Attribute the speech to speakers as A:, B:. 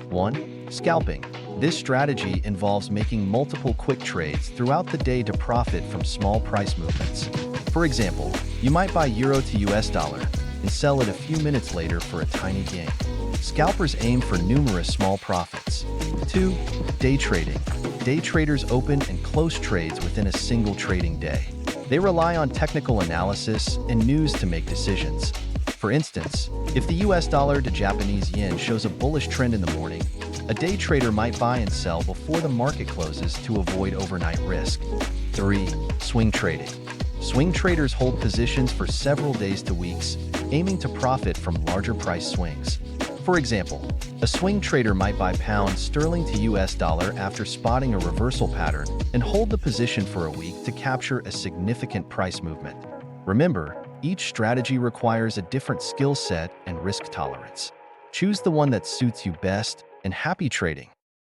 A: 1. Scalping. This strategy involves making multiple quick trades throughout the day to profit from small price movements. For example, you might buy euro to US dollar and sell it a few minutes later for a tiny gain. Scalpers aim for numerous small profits. 2. Day trading. Day traders open and close trades within a single trading day. They rely on technical analysis and news to make decisions. For instance, if the US dollar to Japanese yen shows a bullish trend in the morning, a day trader might buy and sell before the market closes to avoid overnight risk. 3. Swing trading. Swing traders hold positions for several days to weeks, aiming to profit from larger price swings. For example, a swing trader might buy pound sterling to US dollar after spotting a reversal pattern and hold the position for a week to capture a significant price movement. Remember, each strategy requires a different skill set and risk tolerance. Choose the one that suits you best, and happy trading!